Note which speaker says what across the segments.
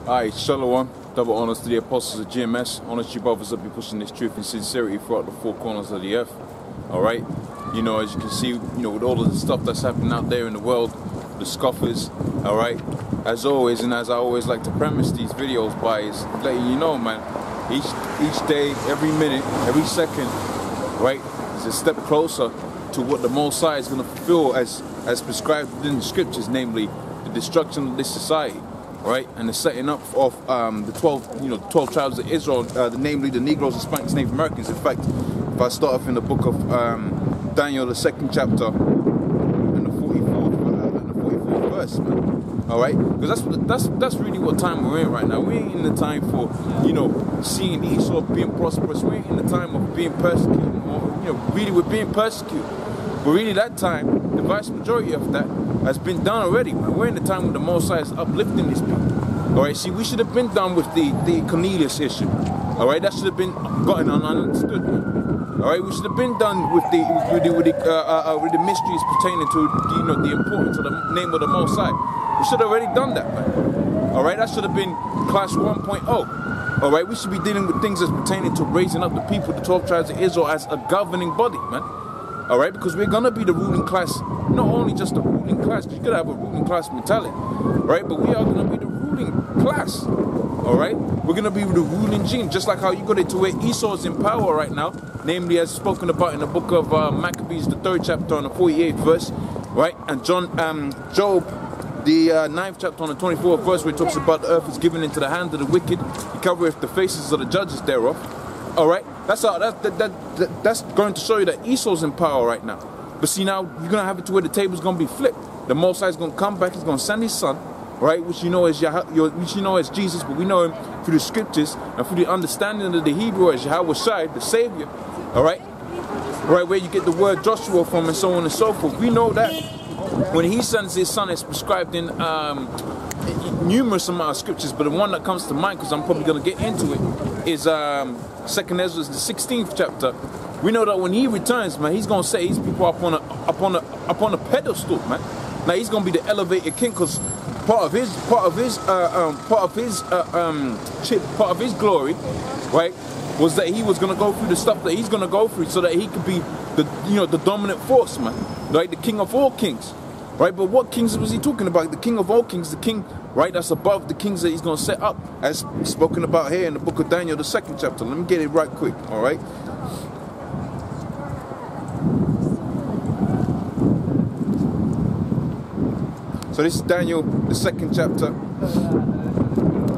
Speaker 1: Alright, Shalom, double honors to the apostles of GMS. Honors you brothers that be pushing this truth and sincerity throughout the four corners of the earth. Alright, you know, as you can see, with all of the stuff that's happening out there in the world, the scoffers, alright, as always, and as I always like to premise these videos by, is letting you know, man, each day, every minute, every second, right, is a step closer to what the Most High is going to fulfill as prescribed within the scriptures, namely the destruction of this society. Right, and the setting up of the 12 tribes of Israel, namely the Negroes, Hispanics, Native Americans. In fact, if I start off in the book of Daniel, the 2nd chapter, and the 44th verse, man. All right, because that's really what time we're in right now. We ain't in the time for seeing Esau being prosperous. We ain't in the time of being persecuted, or really we're being persecuted. But really, that time, the vast majority of that has been done already, man. We're in the time when the Most High is uplifting these people. Alright, see, we should have been done with the Cornelius issue. Alright, that should have been gotten understood, man. Alright, we should have been done with the mysteries pertaining to the importance of the name of the Most High. We should have already done that, man. Alright, that should have been class 1.0. Alright, we should be dealing with things that's pertaining to raising up the people, the 12 tribes of Israel, as a governing body, man. Alright, because we're gonna be the ruling class, not only just the ruling class, because you gotta have a ruling class mentality, right? But we are gonna be the ruling class, alright? We're gonna be the ruling gene, just like how you got it to where Esau is in power right now, namely as spoken about in the book of Maccabees, the 3rd chapter on the 48th verse, right? And Job, the 9th chapter on the 24th verse, where it talks about the earth is given into the hand of the wicked, he covereth the faces of the judges thereof. Alright, that's going to show you that Esau's in power right now. But see, now you're gonna have it to where the table's gonna be flipped. The Most High is gonna come back. He's gonna send his son, right, which you know as Jesus, but we know him through the scriptures and through the understanding of the Hebrew as Yahweh Shai, the Savior. Alright, where you get the word Joshua from, and so on and so forth. We know that when he sends his son, it's prescribed in numerous amount of scriptures, but the one that comes to mind, because I'm probably going to get into it, is 2nd Ezra, the 16th chapter. We know that when he returns, man, he's going to set his people up on a pedestal, man. Now he's going to be the elevated king, because part of his glory, right, was that he was going to go through the stuff that he's going to go through, so that he could be the dominant force, man, right, the king of all kings. Right, but what kings was he talking about? The king of all kings, the king, right, that's above the kings that he's going to set up, as spoken about here in the book of Daniel, the 2nd chapter. Let me get it right quick, all right? So this is Daniel, the 2nd chapter,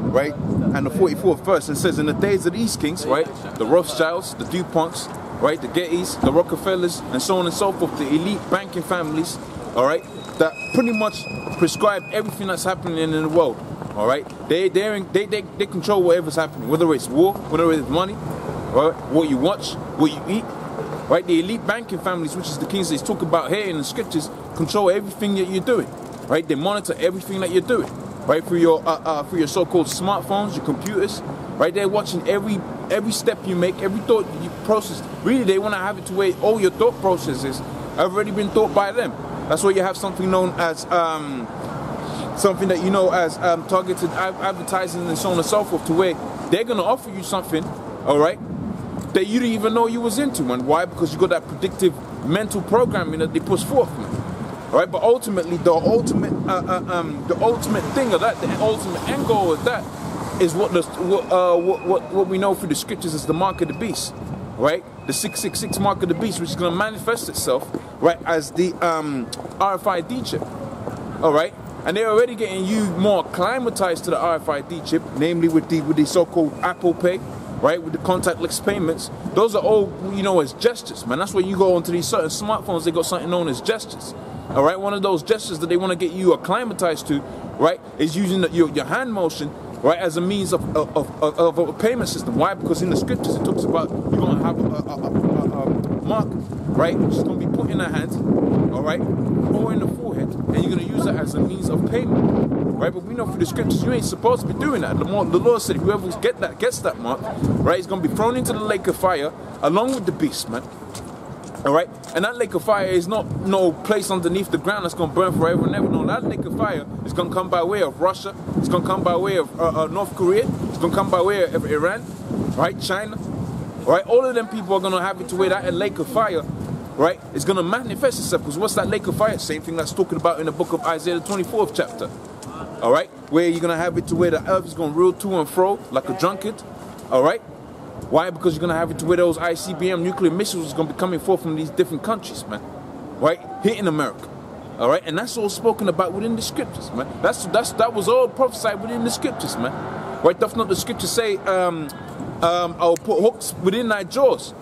Speaker 1: right, and the 44th verse. It says, in the days of these kings, right, the Rothschilds, the DuPonts, right, the Gettys, the Rockefellers, and so on and so forth, the elite banking families, all right, that pretty much prescribe everything that's happening in the world. All right, they control whatever's happening, whether it's war, whether it's money, right, what you watch, what you eat. Right, the elite banking families, which is the kings they talk about here in the scriptures, control everything that you're doing. Right, they monitor everything that you're doing. Right, through your so-called smartphones, your computers. Right, they're watching every step you make, every thought you process. Really, they want to have it to where all your thought processes have already been thought by them. That's why you have something known as targeted advertising and so on and so forth, to where they're gonna offer you something, all right, that you didn't even know you was into, man. Why? Because you got that predictive mental programming that they push forth, man. All right, but ultimately, the ultimate thing of that, the ultimate end goal of that, is what we know through the scriptures as the mark of the beast. Right, the 666 mark of the beast, which is going to manifest itself, right, as the RFID chip. All right, and they're already getting you more acclimatized to the RFID chip, namely with the so-called Apple Pay, right, with the contactless payments. Those are all as gestures, man. That's when you go onto these certain smartphones, they got something known as gestures. All right, one of those gestures that they want to get you acclimatized to, right, is using your hand motion, right, as a means of a payment system. Why? Because in the scriptures it talks about you're going to have a mark, right, which is going to be put in the hand, all right, or in the forehead, and you're going to use it as a means of payment, right? But we know through the scriptures you ain't supposed to be doing that. The Lord said whoever gets that mark, right, is going to be thrown into the lake of fire along with the beast, man. All right, And that lake of fire is not no place underneath the ground that's going to burn forever and ever. No, that lake of fire is going to come by way of Russia. It's going to come by way of North Korea. It's going to come by way of Iran, right? China, right? All of them people are going to have it to where that lake of fire, right, is going to manifest itself. Because what's that lake of fire? Same thing that's talking about in the book of Isaiah, the 24th chapter. All right? Where you're going to have it to where the earth is going to rule to and fro like a drunkard. All right? Why? Because you're going to have it to where those ICBM nuclear missiles are going to be coming forth from these different countries, man. Right? Hitting America. All right? And that's all spoken about within the scriptures, man. That was all prophesied within the scriptures, man. Right? Does not the scriptures say, I'll put hooks within thy jaws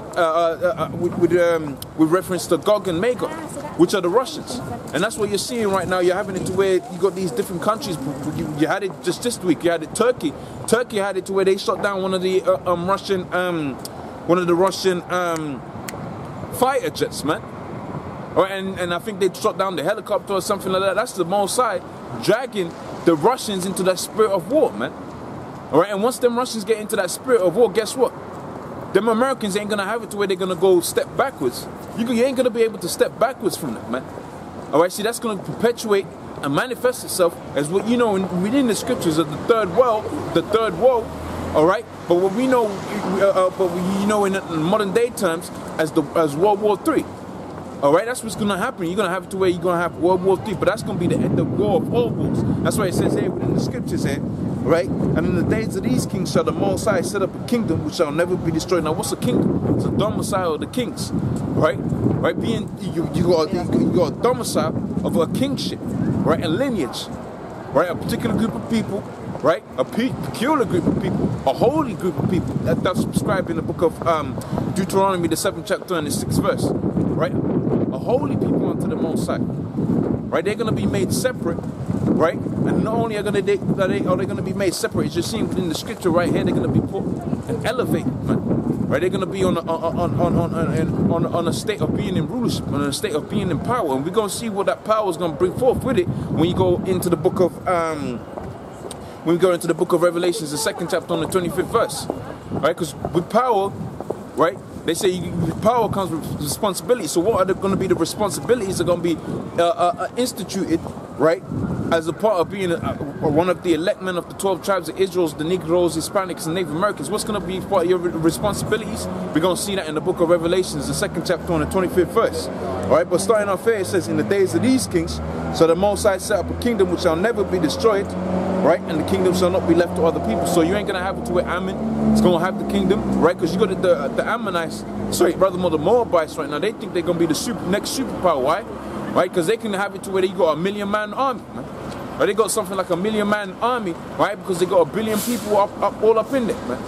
Speaker 1: with reference to Gog and Magog, which are the Russians. And that's what you're seeing right now. You're having it to where you got these different countries. You had it just this week. You had it Turkey. Turkey had it to where they shot down one of the Russian fighter jets, man. And I think they shot down the helicopter or something like that. That's the Mossad dragging the Russians into that spirit of war, man. All right, and once them Russians get into that spirit of war, guess what? Them Americans ain't gonna have it to where they're gonna go step backwards. You ain't gonna be able to step backwards from that, man. All right, see, that's gonna perpetuate and manifest itself as what you know within the scriptures of the third world. All right, but what we know, in modern day terms as World War III. All right, that's what's going to happen. You're going to have it to where you're going to have World War III, but that's going to be the end of war of all wars. That's why it says here within the scriptures here, right? And in the days of these kings shall the Most High set up a kingdom which shall never be destroyed. Now, what's a kingdom? It's a domicile of the kings, right? Right? Being you got a domicile of a kingship, right? A lineage, right? A particular group of people, right? A peculiar group of people, a holy group of people that's subscribed in the book of Deuteronomy, the 7th chapter and the 6th verse, right? A holy people unto the Most High, right? They're going to be made separate, right? And not only are they going to be made separate, it's just seen in the scripture right here, they're going to be put and elevated, man. Right? They're going to be on a state of being in rulership, on a state of being in power, and we're going to see what that power is going to bring forth with it when you go into the book of Revelations, the 2nd chapter on the 25th verse, right? Because with power, right? They say power comes with responsibility. So what are going to be the responsibilities that are going to be instituted, right, as a part of being one of the elect men of the 12 tribes of Israel, the Negroes, Hispanics, and Native Americans? What's going to be part of your responsibilities? We're going to see that in the book of Revelations, the 2nd chapter on the 25th verse. All right, but starting off here, it says, in the days of these kings, so the Most High set up a kingdom which shall never be destroyed, right? And the kingdom shall not be left to other people. So you ain't going to have it to where Ammon is going to have the kingdom, right? Because you got the Ammonites, rather more the Moabites right now. They think they're going to be the next superpower. Why? Right? Because they can have it to where you got a 1 million man army, man. Right? They got something like a 1 million man army, right? Because they got 1 billion people all up in there, man.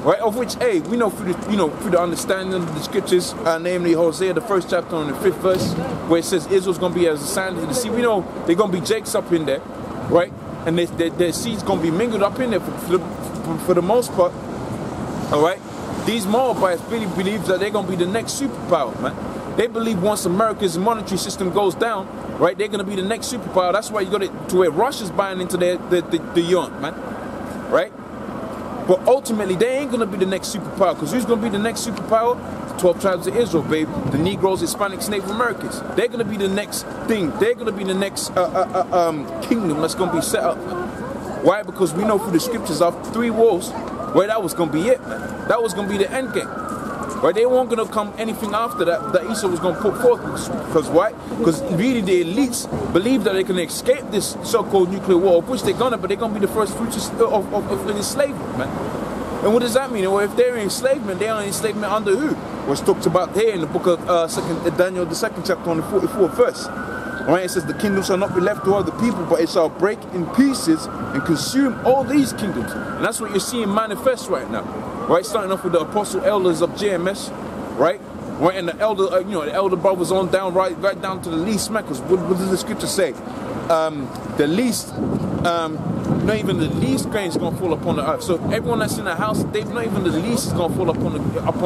Speaker 1: Right? Of which, hey, we know through the understanding of the scriptures, namely Hosea, the 1st chapter on the 5th verse, where it says Israel's going to be as the sand of the sea. We know they're going to be Jakes up in there, right? And their seeds going to be mingled up in there for the most part. All right? These Moabites really believe that they're going to be the next superpower, man. They believe once America's monetary system goes down, right, they're going to be the next superpower. That's why you got it to where Russia's buying into the yuan, man. Right? But ultimately, they ain't going to be the next superpower. Because who's going to be the next superpower? The 12 tribes of Israel, baby. The Negroes, Hispanics, Native Americans. They're going to be the next thing. They're going to be the next kingdom that's going to be set up. Why? Because we know through the scriptures after 3 wars, where that was going to be it, man. That was going to be the end game. Right? They weren't going to come anything after that Esau was going to put forth. Because why? Because really the elites believe that they can escape this so-called nuclear war, of which they're going to, but they're going to be the first fruits of enslavement, man. And what does that mean? Well, if they're in enslavement, they're in enslavement under who? What's talked about here in the book of Daniel, the 2nd chapter on the 44th verse. Right? It says, the kingdom shall not be left to other people, but it shall break in pieces and consume all these kingdoms. And that's what you're seeing manifest right now. Right? Starting off with the apostle elders of JMS, right? Right, and the elder, the elder brothers on down, right down to the least man. Because what does the scripture say? The least, not even the least grain is going to fall upon the earth. So everyone that's in the house, not even the least is going to fall upon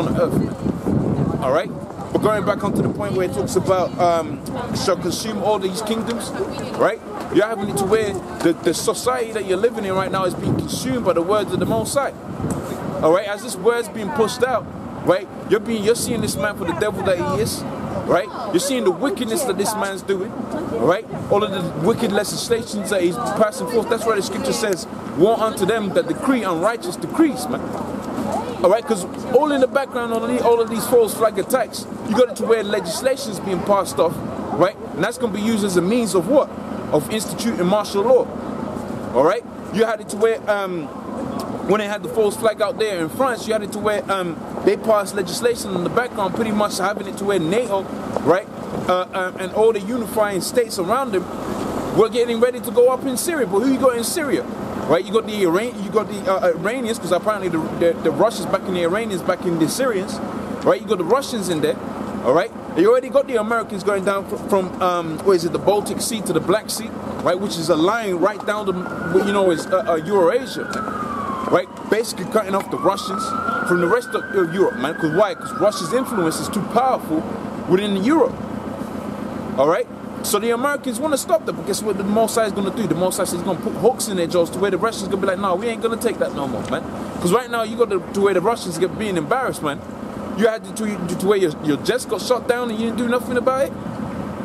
Speaker 1: the earth. All right. But going back onto the point where it talks about shall consume all these kingdoms, right? You're having it to where the society that you're living in right now is being consumed by the words of the Most High. All right, as this word's being pushed out, right? You're seeing this man for the devil that he is, right? You're seeing the wickedness that this man's doing, all right? All of the wicked legislations that he's passing forth. That's why the scripture says, "Woe unto them that decree unrighteous decrees," man. All right, because all in the background, all of these false flag attacks, you got it to where legislation is being passed off, right? And that's going to be used as a means of what? Of instituting martial law. All right, you had it to where when they had the false flag out there in France, you had it to where they passed legislation in the background, pretty much having it to where NATO, right, and all the unifying states around them were getting ready to go up in Syria. But who you got in Syria? Right, you got the Iranians, because apparently the Russians backing the Iranians, backing the Syrians. Right, you got the Russians in there. All right, you already got the Americans going down from what is it, the Baltic Sea to the Black Sea, right, which is a line right down to, you know, is Eurasia, right, basically cutting off the Russians from the rest of Europe, man. Because why? Because Russia's influence is too powerful within Europe. All right. So the Americans want to stop that, but guess what the Mossad is going to do? The Mossad is going to put hooks in their jaws to where the Russians going to be like, no, we ain't going to take that no more, man. Because right now you got to where the Russians get being embarrassed, man. You had to where your jets got shot down and you didn't do nothing about it.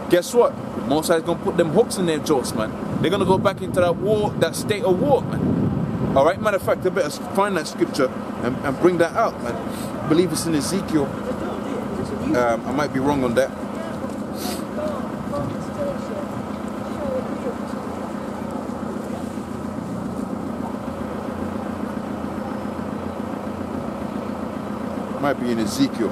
Speaker 1: Guess what? Mossad is going to put them hooks in their jaws, man. They're going to go back into that war, that state of war, man. All right, matter of fact, I better find that scripture and bring that out, man. I believe it's in Ezekiel. I might be wrong on that. Might be in Ezekiel.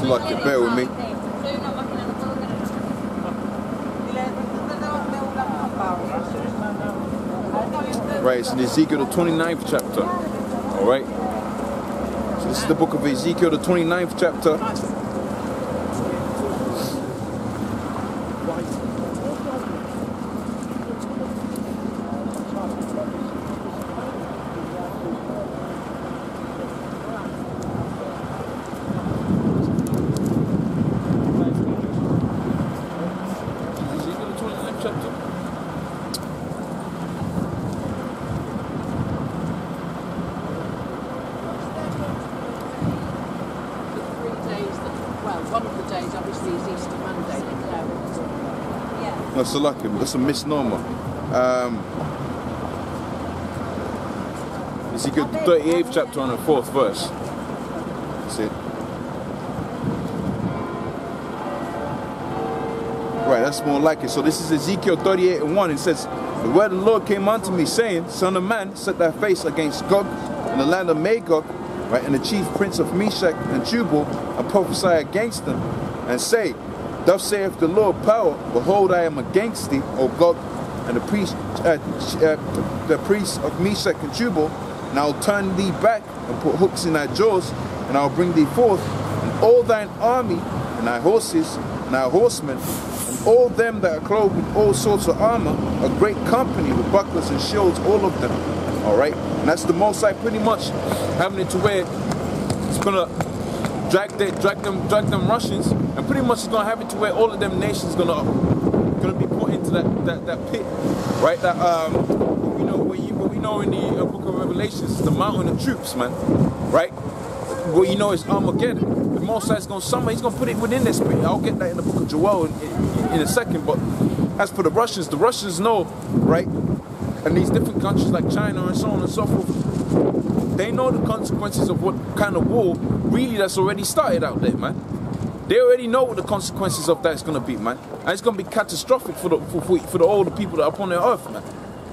Speaker 1: Lucky, bear with me. Right, it's in Ezekiel the 29th chapter. Alright. So this is the book of Ezekiel the 29th chapter. That's a lucky, that's a misnomer. Ezekiel 38th chapter on the 4th verse. That's it. Right, that's more like it. So this is Ezekiel 38:1. It says, "The word of the Lord came unto me, saying, Son of man, set thy face against Gog and the land of Magog, right, and the chief prince of Meshech and Tubal, and prophesy against them, and say, Thus saith the Lord power, behold, I am against thee, O Gog, and the priests of Meshech and Tubal, and I'll turn thee back and put hooks in thy jaws, and I'll bring thee forth, and all thine army, and thy horses, and thy horsemen, and all them that are clothed with all sorts of armor, a great company with bucklers and shields, all of them." All right, and that's the Most High pretty much having it to where it's gonna drag them Russians, and pretty much it's gonna have it to where all of them nations gonna be put into that pit, right? That what we know in the book of Revelations, the mountain of troops, man, right? What you know is Armageddon. The Most High is gonna he's gonna put it within this pit. I'll get that in the book of Joel in a second. But as for the Russians know, right? And these different countries like China and so on and so forth, they know the consequences of what kind of war really that's already started out there, man. They already know what the consequences of that is going to be, man. And it's going to be catastrophic for all the people that are upon the earth, man.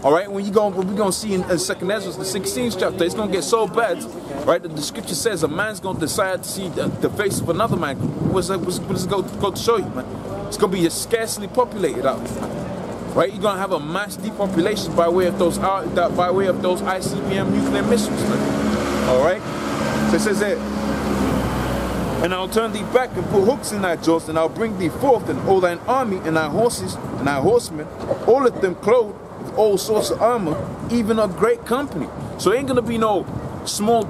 Speaker 1: All right, when we're going to see in 2nd Ezra, the 16th chapter, it's going to get so bad, right, that the scripture says a man's going to decide to see the face of another man. What's it go to show you, man? It's going to be scarcely populated out there. Right, you're gonna have a mass depopulation by way of those ICBM nuclear missiles. Man. All right, so it says that And I'll turn thee back and put hooks in thy jaws, and I'll bring thee forth, and all thine army, and thy horses, and thy horsemen, all of them clothed with all sorts of armor, even a great company. So it ain't gonna be no small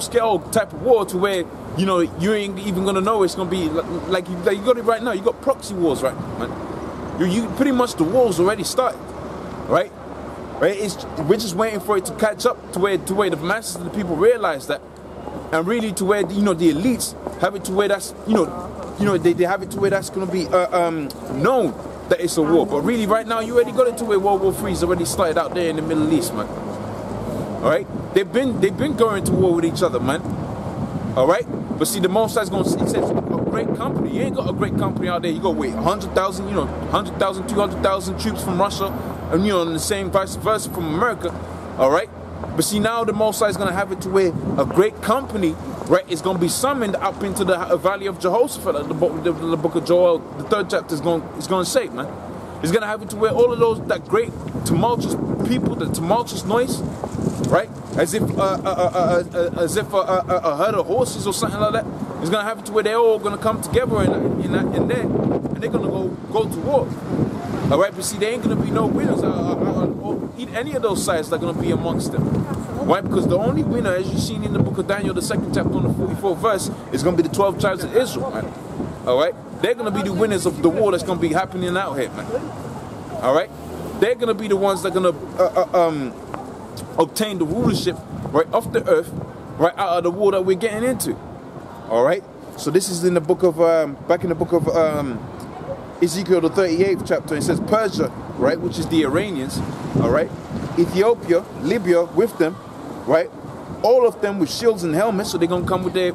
Speaker 1: scale type of war to where, you know, you ain't even gonna know it's gonna be like you got it right now. You got proxy wars, right, man? You pretty much the war's already started, right? Right? We're just waiting for it to catch up to where the masses of the people realize that. And really to where, you know, the elites have it to where that's, you know, they have it to where that's going to be known that it's a war. But really right now you already got it to where World War III is already started out there in the Middle East, man. All right? They've been going to war with each other, man. All right? But see, the Most High's going to, he says, a great company. You ain't got a great company out there. You got, wait, 100,000, you know, 100,000, 200,000 troops from Russia, and, you know, and the same vice versa from America. All right? But see, now the Most High is going to have it to where a great company, right, is going to be summoned up into the valley of Jehoshaphat. The book of Joel, the 3rd chapter is going to say, man. It's going to have it to where all of those, that great tumultuous people, the tumultuous noise, right, as if a herd of horses or something like that, it's going to have it to where they're all going to come together in there, and they're going to go to war. All right, but see, there ain't going to be no winners any of those sides that are going to be amongst them. Why? Because the only winner, as you've seen in the book of Daniel, the 2nd chapter on the 44th verse, is going to be the 12 tribes of Israel, man. All right? They're going to be the winners of the war that's going to be happening out here, man. All right? They're going to be the ones that are going to obtain the rulership, right, off the earth, right, out of the war that we're getting into. All right? So this is in the book of, back in the book of Ezekiel, the 38th chapter. It says Persia, right, which is the Iranians, all right, Ethiopia, Libya with them, right, all of them with shields and helmets. So they're gonna come with their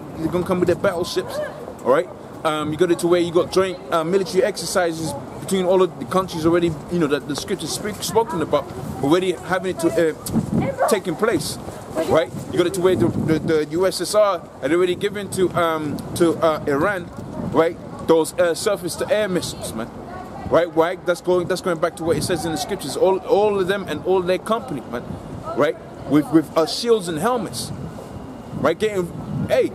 Speaker 1: battleships, all right. You got it to where you got joint military exercises between all of the countries already, you know, that the scriptures spoken about, already having it to taking place, right. You got it to where the USSR had already given to Iran, right, those surface-to-air missiles, man. Right? That's going back to what it says in the scriptures. All of them and all their company, man. Right? With shields and helmets. Right? Getting ready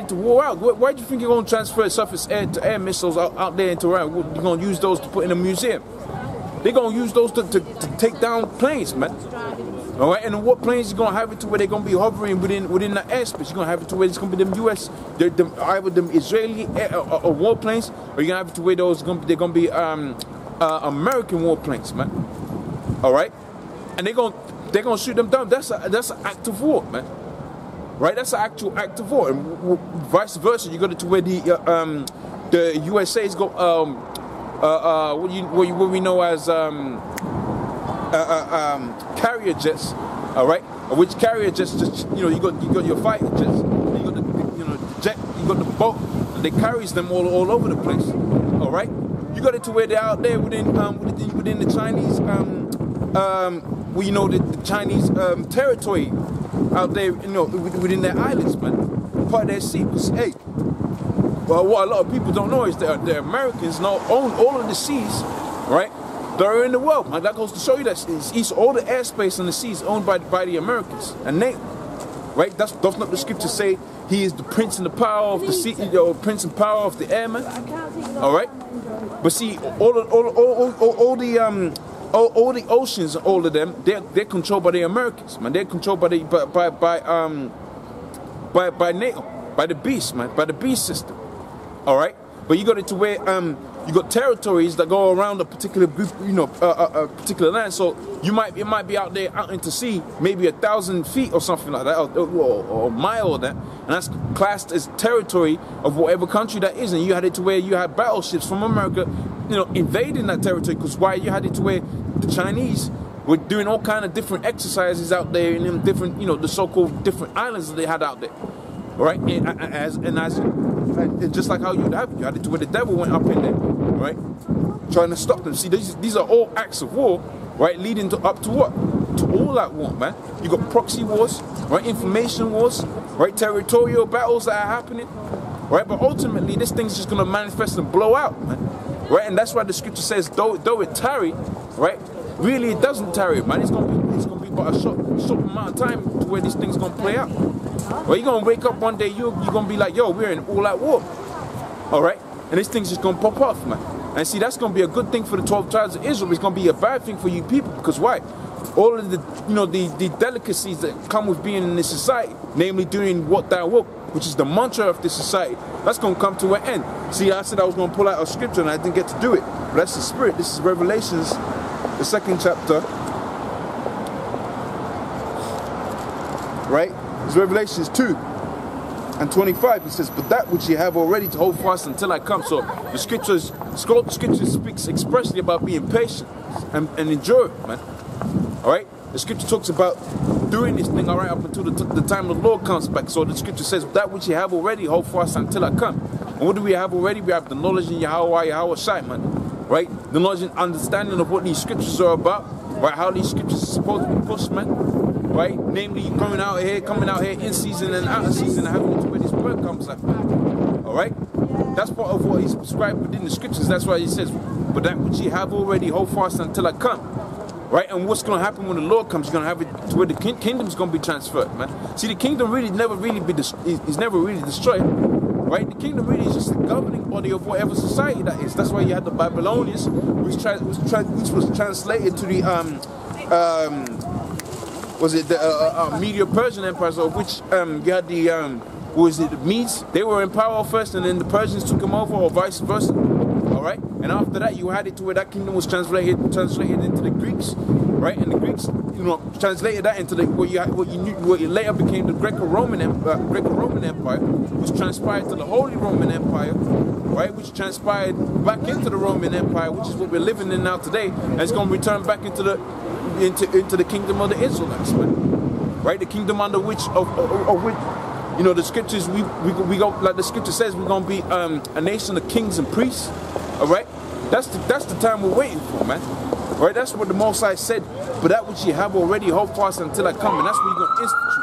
Speaker 1: to war out. Why do you think you're going to transfer surface-to-air missiles out there into Iran? You're going to use those to put in a museum. They're going to use those to take down planes, man. All right, and what planes you're gonna have it to where they're gonna be hovering within the airspace? You're gonna have it to where it's gonna be them US, either them Israeli or warplanes, or you're gonna have it to where they're gonna be American warplanes, man. All right, and they're gonna shoot them down. That's an act of war, man. Right, that's an actual act of war, and vice versa. You got it to where the USA's got what we know as carrier jets, all right. Which carrier jets? Just, you know, you got your fighter jets, you got the jet, you got the boat, and they carries them all over the place, all right. You got it to where they're out there within the Chinese, well, you know, the Chinese territory out there, you know, within their islands, man, part of their sea. Because hey, well, what a lot of people don't know is that the Americans now own all of the seas, right? That are in the world, man. That goes to show you that all the airspace and the seas owned by the Americans and NATO, right? Does not the scripture say he is the prince and the power of the sea, prince and power of the air, man? All right, but see, all the oceans, all of them, they're controlled by the Americans, man. They're controlled by NATO, by the beast, man, by the beast system. All right, but you got it to where you got territories that go around a particular group, you know, a particular land. So it might be out there, out into sea, maybe 1,000 feet or something like that, or a mile or that, and that's classed as territory of whatever country that is. And you had it to where you had battleships from America, you know, invading that territory. Because why? You had it to where the Chinese were doing all kind of different exercises out there in them different, you know, the so-called different islands that they had out there. All right, and just like how you had it to where the devil went up in there, right, trying to stop them. See, these are all acts of war, right, leading up to what? To all that war, man. You got proxy wars, right, information wars, right, territorial battles that are happening, right. But ultimately, this thing's just gonna manifest and blow out, man, right. And that's why the scripture says, though it tarry, right, really it doesn't tarry, man. It's gonna be but a short amount of time to where this thing's gonna play out. Well, you're gonna wake up one day, you're gonna be like, yo, we're in all-out war. All right? And this thing's just gonna pop off, man. And see, that's gonna be a good thing for the 12 tribes of Israel. It's gonna be a bad thing for you people, because why? All of the, you know, the delicacies that come with being in this society, namely doing what thou wilt, which is the mantra of this society, that's going to come to an end. See, I said I was going to pull out a scripture and I didn't get to do it. But that's the spirit. This is Revelations, the 2nd chapter. Right? It's Revelations 2:25. It says, but that which ye have already to hold fast until I come. So the scripture speaks expressly about being patient and endure it, man. All right? The scripture talks about doing this thing, all right, up until the time the Lord comes back. So the scripture says, that which you have already, hold fast until I come. And what do we have already? We have the knowledge in Yahweh Shai, man. Right? The knowledge and understanding of what these scriptures are about. Right? How these scriptures are supposed to be pushed, man. Right? Namely, coming out here in season and out of season, and having to where this word comes out. All right? That's part of what he's prescribed within the scriptures. That's why he says, but that which you have already, hold fast until I come. Right, and what's going to happen when the Lord comes? He's going to have it to where the kingdom's going to be transferred, man. See, the kingdom is never really destroyed. Right, the kingdom really is just the governing body of whatever society that is. That's why you had the Babylonians, which was translated to the Medo-Persian Empire, of which you had the Medes. They were in power first, and then the Persians took them over, or vice versa. All right, and after that, you had it to where that kingdom was translated into the Greeks, right? And the Greeks, you know, translated that into what later became the Greco-Roman Empire, which transpired to the Holy Roman Empire, right? Which transpired back into the Roman Empire, which is what we're living in now today, and it's going to return back into the kingdom of the Israelites, man. Right? The kingdom under which of which. You know, the scriptures, we go, like the scripture says, we're going to be a nation of kings and priests. All right? That's the time we're waiting for, man. Right? That's what the Most High said. But that which you have already, hold fast until I come. And that's what you're going to institute.